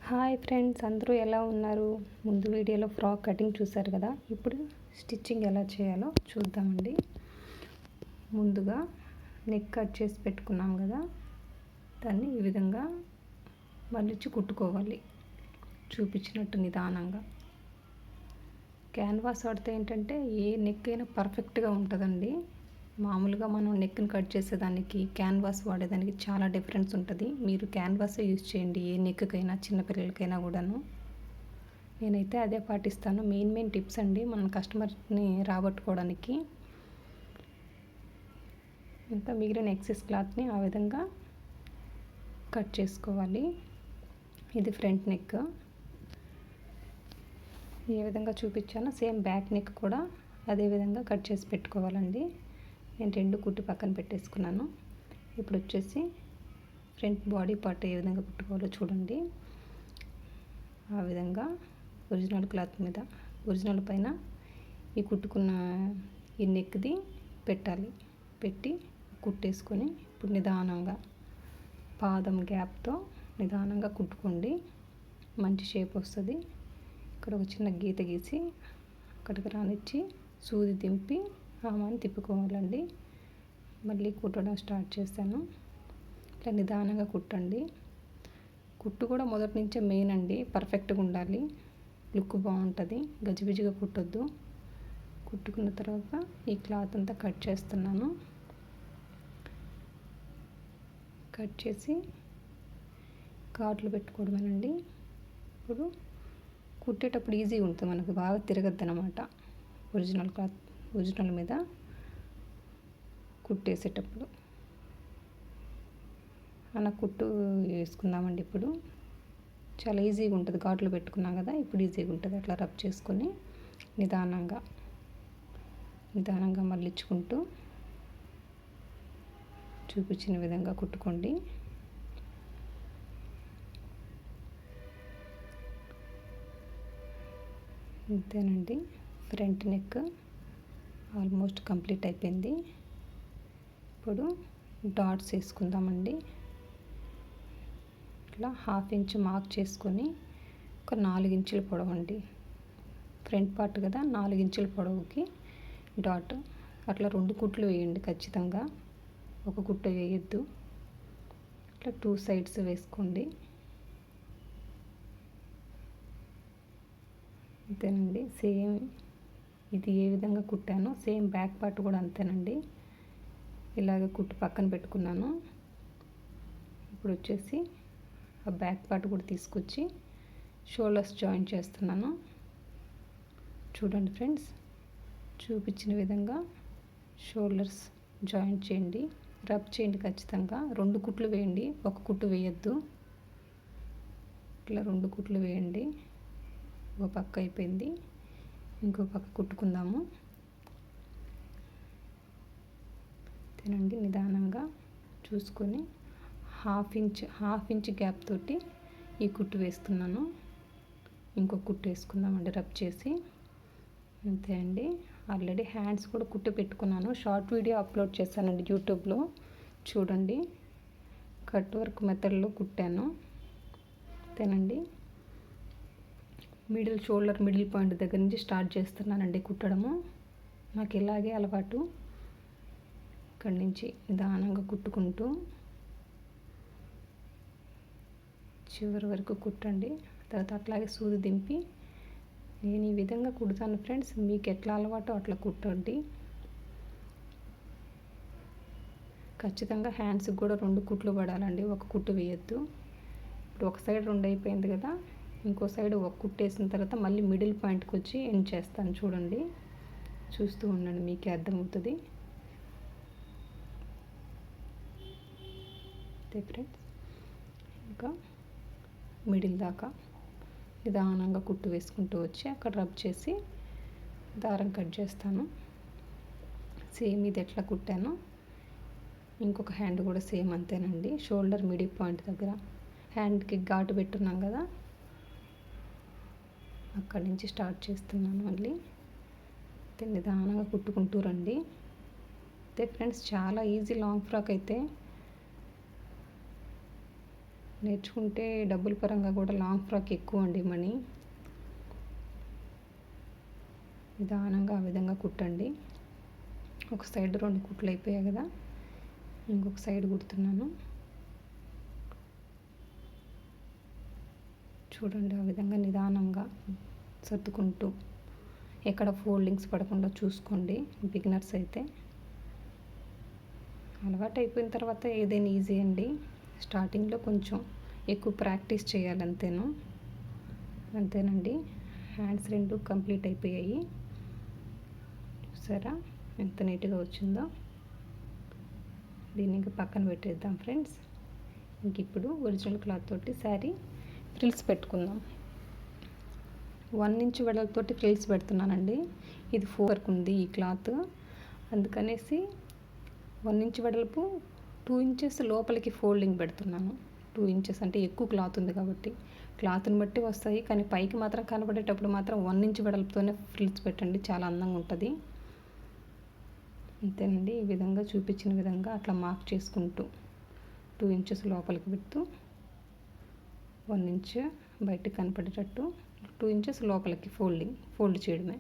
Hi friends, అందరూ ఎలా ఉన్నారు? ముందు వీడియోలో ఫ్రాక్ కటింగ్ చూసారు కదా. ఇప్పుడు స్టిచ్చింగ్ ఎలా చేయాలో చూద్దామండి. ముందుగా నెక్ కట్ చేసి పెట్టుకున్నాం కదా, దాన్ని ఈ విధంగా మళ్ళించి కుట్టుకోవాలి చూపించినట్టు నిదానంగా. క్యాన్వాస్ వాడితే ఏంటంటే ఏ నెక్ అయినా పర్ఫెక్ట్గా ఉంటుందండి. మామూలుగా మనం నెక్ని కట్ చేసేదానికి క్యాన్వాస్ వాడేదానికి చాలా డిఫరెన్స్ ఉంటుంది. మీరు క్యాన్వాసే యూజ్ చేయండి ఏ నెక్కైనా, చిన్నపిల్లలకైనా కూడాను. నేనైతే అదే పాటిస్తాను. మెయిన్ టిప్స్ అండి మన కస్టమర్ని రాబట్టుకోవడానికి. ఇంకా మిగిలిన ఎక్సెస్ క్లాత్ని ఆ విధంగా కట్ చేసుకోవాలి. ఇది ఫ్రంట్ నెక్. ఏ విధంగా చూపించానో సేమ్ బ్యాక్ నెక్ కూడా అదే విధంగా కట్ చేసి పెట్టుకోవాలండి. నేను రెండు కుట్టి పక్కన పెట్టేసుకున్నాను. ఇప్పుడు వచ్చేసి ఫ్రంట్ బాడీ పార్ట్ ఏ విధంగా కుట్టుకోవాలో చూడండి. ఆ విధంగా ఒరిజినల్ క్లాత్ మీద, ఒరిజినల్ పైన ఈ కుట్టుకున్న ఈ నెక్ది పెట్టాలి. పెట్టి కుట్టేసుకొని ఇప్పుడు నిదానంగా పాదం గ్యాప్తో నిదానంగా కుట్టుకోండి. మంచి షేప్ వస్తుంది. ఇక్కడ ఒక చిన్న గీత గీసి అక్కడికి రానిచ్చి సూది దింపి ఆమెను తిప్పుకోవాలండి. మళ్ళీ కుట్టడం స్టార్ట్ చేశాను. ఇట్లా నిదానంగా కుట్టండి. కుట్టు కూడా మొదటి నుంచే మెయిన్ అండి. పర్ఫెక్ట్గా ఉండాలి, లుక్ బాగుంటుంది. గజిబిజిగా కుట్టొద్దు. కుట్టుకున్న తర్వాత ఈ క్లాత్ అంతా కట్ చేస్తున్నాను. కట్ చేసి కాట్లు పెట్టుకోవడమేనండి. ఇప్పుడు కుట్టేటప్పుడు ఈజీగా ఉంటుంది, మనకు బాగా తిరగద్దు అన్నమాట. ఒరిజినల్ మీద కుట్టేసేటప్పుడు అలా కుట్టు వేసుకుందామండి. ఇప్పుడు చాలా ఈజీగా ఉంటుంది. ఘాట్లు పెట్టుకున్నాం కదా, ఇప్పుడు ఈజీగా ఉంటుంది. అట్లా రబ్ చేసుకొని నిదానంగా మళ్ళించుకుంటూ చూపించిన విధంగా కుట్టుకోండి. ఇంతేనండి. ఫ్రంట్ నెక్ ఆల్మోస్ట్ కంప్లీట్ అయిపోయింది. ఇప్పుడు డాట్స్ వేసుకుందామండి. ఇట్లా 1/2 ఇంచ్ మార్క్ చేసుకొని ఒక 4 ఇంచుల పొడవండి. ఫ్రంట్ పార్ట్ కదా, 4 ఇంచుల పొడవుకి డాట్. అట్లా 2 కుట్లు వేయండి ఖచ్చితంగా, ఒక కుట్టు వేయద్దు. ఇట్లా 2 సైడ్స్ వేసుకోండి. అంతేనండి. సేమ్ ఇది ఏ విధంగా కుట్టానో సేమ్ బ్యాక్ పార్ట్ కూడా అంతేనండి. ఇలాగ కుట్టు పక్కన పెట్టుకున్నాను. ఇప్పుడు వచ్చేసి ఆ బ్యాక్ పార్ట్ కూడా తీసుకొచ్చి షోల్డర్స్ జాయిన్ చేస్తున్నాను. చూడండి ఫ్రెండ్స్, చూపించిన విధంగా షోల్డర్స్ జాయిన్ చేయండి. రబ్ చేయండి ఖచ్చితంగా. 2 కుట్లు వేయండి, ఒక కుట్టు వేయద్దు. ఇట్లా 2 కుట్లు వేయండి. ఒక పక్క అయిపోయింది, ఇంకో పక్క కుట్టుకుందాము. తినండి. నిదానంగా చూసుకొని 1/2 ఇంచ్ గ్యాప్ తోటి ఈ కుట్టు వేస్తున్నాను. ఇంకో కుట్టు వేసుకుందామండి రబ్ చేసి. అంతే అండి. ఆల్రెడీ హ్యాండ్స్ కూడా కుట్టు పెట్టుకున్నాను. షార్ట్ వీడియో అప్లోడ్ చేశానండి యూట్యూబ్లో, చూడండి. కట్ వర్క్ మెథడ్లో కుట్టాను. అంతేనండి. షోల్డర్ మిడిల్ పాయింట్ దగ్గర నుంచి స్టార్ట్ చేస్తున్నానండి కుట్టడము. నాకు ఇలాగే అలవాటు. ఇక్కడి నుంచి నిదానంగా కుట్టుకుంటూ చివరి వరకు కుట్టండి. తర్వాత అట్లాగే సూది దింపి నేను ఈ విధంగా కుడతాను ఫ్రెండ్స్. మీకు ఎట్లా అలవాటో అట్లా కుట్టండి. ఖచ్చితంగా హ్యాండ్స్కి కూడా 2 కుట్లు పడాలండి, ఒక కుట్టు వేయద్దు. ఇప్పుడు ఒక సైడ్ 2 అయిపోయింది కదా, ఇంకో సైడ్ ఒక కుట్టు వేసిన తర్వాత మళ్ళీ మిడిల్ పాయింట్కి వచ్చి ఎండ్ చేస్తాను. చూడండి, చూస్తూ ఉండండి, మీకే అర్థమవుతుంది. అంతే ఫ్రెండ్స్. ఇంకా మిడిల్ దాకా నిదానంగా కుట్టు వేసుకుంటూ వచ్చి అక్కడ రబ్ చేసి దారం కట్ చేస్తాను. సేమ్ ఇది ఎట్లా కుట్టానో ఇంకొక హ్యాండ్ కూడా సేమ్ అంతేనండి. షోల్డర్ మిడిల్ పాయింట్ దగ్గర హ్యాండ్కి ఘాటు పెట్టున్నాం కదా, అక్కడి నుంచి స్టార్ట్ చేస్తున్నాను. మళ్ళీ నిదానంగా కుట్టుకుంటూ రండి. అంతే ఫ్రెండ్స్, చాలా ఈజీ. లాంగ్ ఫ్రాక్ అయితే నేర్చుకుంటే డబ్బుల పరంగా కూడా లాంగ్ ఫ్రాక్ ఎక్కువ అండి మనీ. నిదానంగా ఆ విధంగా కుట్టండి. ఒక సైడ్ 2 కుట్లు అయిపోయాయి కదా, ఇంకొక సైడ్ కుడుతున్నాను. చూడండి, ఆ విధంగా నిదానంగా సర్దుకుంటూ, ఎక్కడ ఫోల్డింగ్స్ పడకుండా చూసుకోండి. బిగినర్స్ అయితే అలవాటు అయిపోయిన తర్వాత ఏదైనా ఈజీ అండి. స్టార్టింగ్లో కొంచెం ఎక్కువ ప్రాక్టీస్ చేయాలి అంతేనండి. హ్యాండ్స్ 2 కంప్లీట్ అయిపోయాయి. చూసారా ఎంత నీట్గా వచ్చిందో. దీన్ని ఇంకా పక్కన పెట్టేద్దాం ఫ్రెండ్స్. ఇంక ఇప్పుడు ఒరిజినల్ క్లాత్ తోటి శారీ ఫ్రిల్స్ పెట్టుకుందాం. 1 ఇంచ్ వెడల్పుతోటి ఫ్రిల్స్ పెడుతున్నానండి. ఇది 4 ఉంది ఈ క్లాత్, అందుకనేసి 1 ఇంచ్ వెడల్పు 2 ఇంచెస్ లోపలికి ఫోల్డింగ్ పెడుతున్నాను. 2 ఇంచెస్ అంటే ఎక్కువ క్లాత్ ఉంది కాబట్టి. క్లాత్ని బట్టి వస్తాయి, కానీ పైకి మాత్రం కనబడేటప్పుడు మాత్రం 1 ఇంచ్ వెడల్పుతోనే ఫ్రిల్స్ పెట్టండి, చాలా అందంగా ఉంటుంది. అంతేనండి. ఈ విధంగా చూపించిన విధంగా అట్లా మార్క్ చేసుకుంటూ 2 ఇంచెస్ లోపలికి పెడుతూ 1 ఇంచ్ బయటకు కనపడేటట్టు 2 ఇంచెస్ లోపలికి ఫోల్డ్ చేయడమే.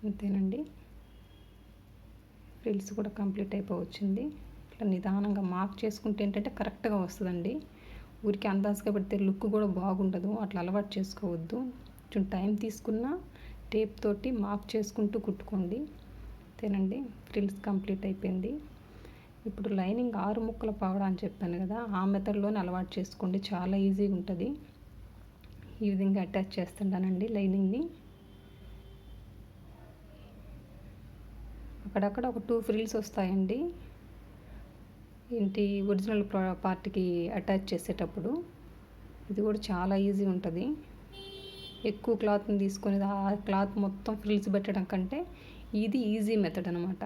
అంతేనండి. ఫ్రిల్స్ కూడా కంప్లీట్ అయిపోవచ్చింది. ఇట్లా నిదానంగా మార్క్ చేసుకుంటే ఏంటంటే కరెక్ట్గా వస్తుందండి. ఊరికి అందాజుగా పెడితే లుక్ కూడా బాగుండదు, అట్లా అలవాటు చేసుకోవద్దు. కొంచెం టైం తీసుకున్న టేప్ తోటి మార్క్ చేసుకుంటూ కుట్టుకోండి. అంతేనండి. ఫ్రిల్స్ కంప్లీట్ అయిపోయింది. ఇప్పుడు లైనింగ్ 6 ముక్కల పావడా అని చెప్పాను కదా, ఆ మెథడ్లోనే అలవాటు చేసుకోండి, చాలా ఈజీగా ఉంటుంది. ఈ విధంగా అటాచ్ చేస్తున్నానండి లైనింగ్ని. అక్కడక్కడ ఒక 2 ఫ్రిల్స్ వస్తాయండి ఒరిజినల్ పార్ట్కి అటాచ్ చేసేటప్పుడు. ఇది కూడా చాలా ఈజీ ఉంటుంది. ఎక్కువ క్లాత్ని తీసుకొని ఆ క్లాత్ మొత్తం ఫ్రిల్స్ పెట్టడం కంటే ఇది ఈజీ మెథడ్ అనమాట.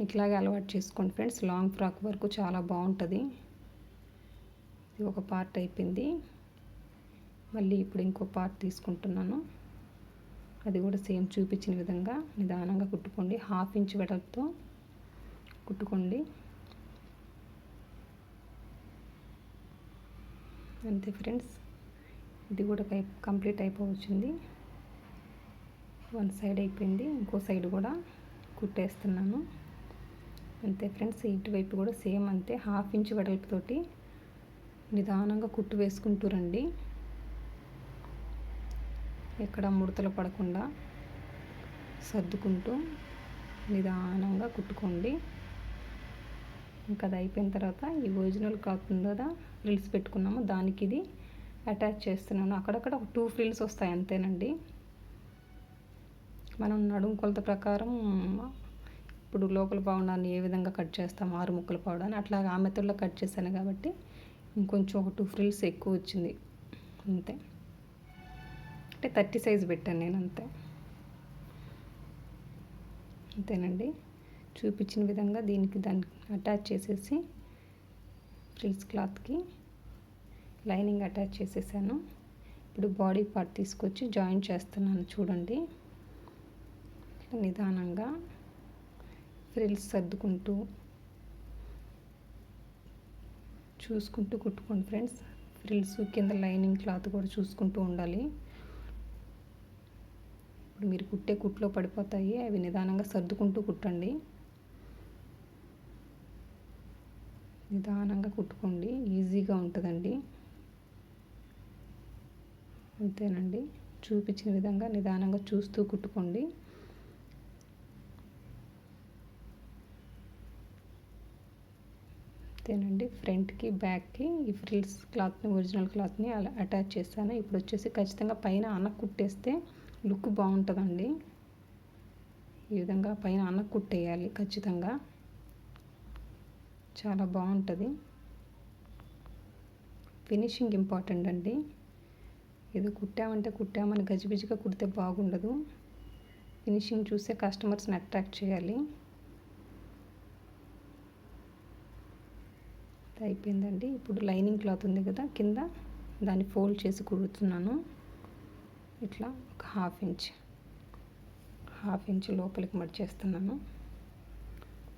ఇట్లాగే అలవాటు చేసుకోండి ఫ్రెండ్స్. లాంగ్ ఫ్రాక్ వరకు చాలా బాగుంటుంది. ఇది ఒక పార్ట్ అయిపోయింది. మళ్ళీ ఇప్పుడు ఇంకో పార్ట్ తీసుకుంటున్నాను. అది కూడా సేమ్ చూపించిన విధంగా నిదానంగా కుట్టుకోండి. 1/2 ఇంచ్ వెడల్పుతో కుట్టుకోండి. అంతే ఫ్రెండ్స్. ఇది కూడా కంప్లీట్ అయిపోవచ్చింది. 1 సైడ్ అయిపోయింది, ఇంకో సైడ్ కూడా కుట్టేస్తున్నాను. అంతే ఫ్రెండ్స్. ఇటువైపు కూడా సేమ్ అంతే. 1/2 ఇంచ్ వెడల్పుతోటి నిదానంగా కుట్టు వేసుకుంటూ రండి. ఎక్కడ ముడతలు పడకుండా సర్దుకుంటూ నిదానంగా కుట్టుకోండి. ఇంకా అది అయిపోయిన తర్వాత ఈ ఒరిజినల్ క్లాత్ ఉంది కదా, ఫ్రిల్స్ పెట్టుకున్నాము, దానికి ఇది అటాచ్ చేస్తున్నాను. అక్కడక్కడ ఒక 2 ఫ్రిల్స్ వస్తాయి అంతేనండి. మనం నడుము కొలత ప్రకారం ఇప్పుడు లోపల పావడాన్ని ఏ విధంగా కట్ చేస్తాం, 6 ముక్కల పావడాన్ని, అట్లాగా ఆ మెథడ్లో కట్ చేశాను కాబట్టి ఇంకొంచెం ఒక 2 ఫ్రిల్స్ ఎక్కువ వచ్చింది అంతే. అంటే 30 సైజు పెట్టాను నేను అంతే. అంతేనండి. చూపించిన విధంగా దానికి అటాచ్ చేసేసి ఫ్రిల్స్ క్లాత్కి లైనింగ్ అటాచ్ చేసేసాను. ఇప్పుడు బాడీ పార్ట్ తీసుకొచ్చి జాయిన్ చేస్తున్నాను. చూడండి, నిదానంగా ఫ్రిల్స్ సర్దుకుంటూ చూసుకుంటూ కుట్టుకోండి ఫ్రెండ్స్. ఫ్రిల్స్ కింద లైనింగ్ క్లాత్ కూడా చూసుకుంటూ ఉండాలి. ఇప్పుడు మీరు కుట్టే కుట్లో పడిపోతాయి, అవి నిదానంగా సర్దుకుంటూ కుట్టండి. నిదానంగా కుట్టుకోండి, ఈజీగా ఉంటుందండి. అంతేనండి. చూపించిన విధంగా నిదానంగా చూస్తూ కుట్టుకోండి. అంతేనండి. ఫ్రంట్కి బ్యాక్కి ఈ ఫ్రిల్స్ క్లాత్ని ఒరిజినల్ క్లాత్ని అలా అటాచ్ చేశాను. ఇప్పుడు వచ్చేసి ఖచ్చితంగా పైన అన్నకు కుట్టేస్తే లుక్ బాగుంటుందండి. ఈ విధంగా పైన అన్నకు కుట్టేయాలి ఖచ్చితంగా, చాలా బాగుంటుంది. ఫినిషింగ్ ఇంపార్టెంట్ అండి. ఏదో కుట్టామని గజిబిజిగా కుడితే బాగుండదు. ఫినిషింగ్ చూసే కస్టమర్స్ని అట్రాక్ట్ చేయాలి. అయిపోయిందండి. ఇప్పుడు లైనింగ్ క్లాత్ ఉంది కదా కింద, దాన్ని ఫోల్డ్ చేసి కుడుతున్నాను. ఇట్లా ఒక 1/2 ఇంచ్ లోపలికి మడిచేస్తున్నాను.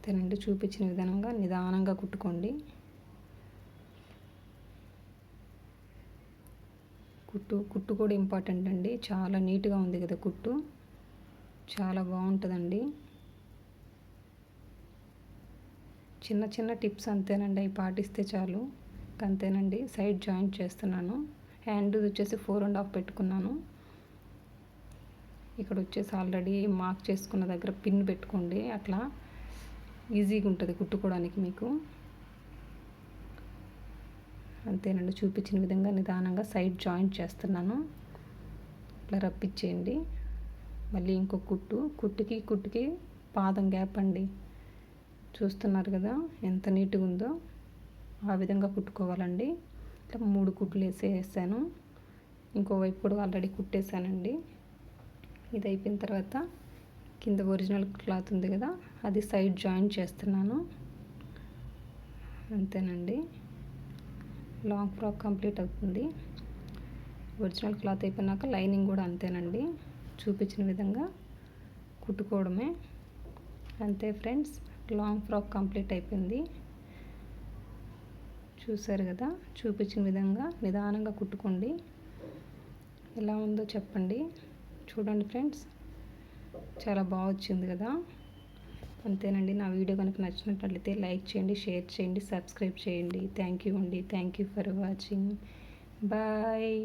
అంతేనండి, చూపించిన విధంగా నిదానంగా కుట్టుకోండి. కుట్టు కూడా ఇంపార్టెంట్ అండి. చాలా నీట్గా ఉంది కదా కుట్టు, చాలా బాగుంటుందండి. చిన్న చిన్న టిప్స్ అంతేనండి, అవి పాటిస్తే చాలు. అంతేనండి, సైడ్ జాయింట్ చేస్తున్నాను. హ్యాండ్ వచ్చేసి 4.5 పెట్టుకున్నాను. ఇక్కడ వచ్చేసి ఆల్రెడీ మార్క్ చేసుకున్న దగ్గర పిన్ పెట్టుకోండి, అట్లా ఈజీగా ఉంటుంది కుట్టుకోవడానికి మీకు. అంతేనండి, చూపించిన విధంగా నిదానంగా సైడ్ జాయింట్ చేస్తున్నాను. ఇట్లా రప్పించేయండి. మళ్ళీ ఇంకో కుట్టుకి పాదం గ్యాప్ అండి, చూస్తున్నారు కదా ఎంత నీట్గా ఉందో. ఆ విధంగా కుట్టుకోవాలండి. ఇట్లా 3 కుట్లు వేసాను. ఇంకోవైపు కూడా ఆల్రెడీ కుట్టేశానండి. ఇది అయిపోయిన తర్వాత కింద ఒరిజినల్ క్లాత్ ఉంది కదా, అది సైడ్ జాయింట్ చేస్తున్నాను. అంతేనండి, లాంగ్ ఫ్రాక్ కంప్లీట్ అవుతుంది. ఒరిజినల్ క్లాత్ అయిపోయినాక లైనింగ్ కూడా అంతేనండి, చూపించిన విధంగా కుట్టుకోవడమే. అంతే ఫ్రెండ్స్, లాంగ్ ఫ్రాక్ కంప్లీట్ అయిపోయింది. చూసారు కదా, చూపించిన విధంగా నిదానంగా కుట్టుకోండి. ఎలా ఉందో చెప్పండి. చూడండి ఫ్రెండ్స్, చాలా బాగా వచ్చింది కదా. అంతేనండి, నా వీడియో కనుక నచ్చినట్లయితే లైక్ చేయండి, షేర్ చేయండి, సబ్స్క్రైబ్ చేయండి. థ్యాంక్ యూ అండి. Thank you for watching. Bye.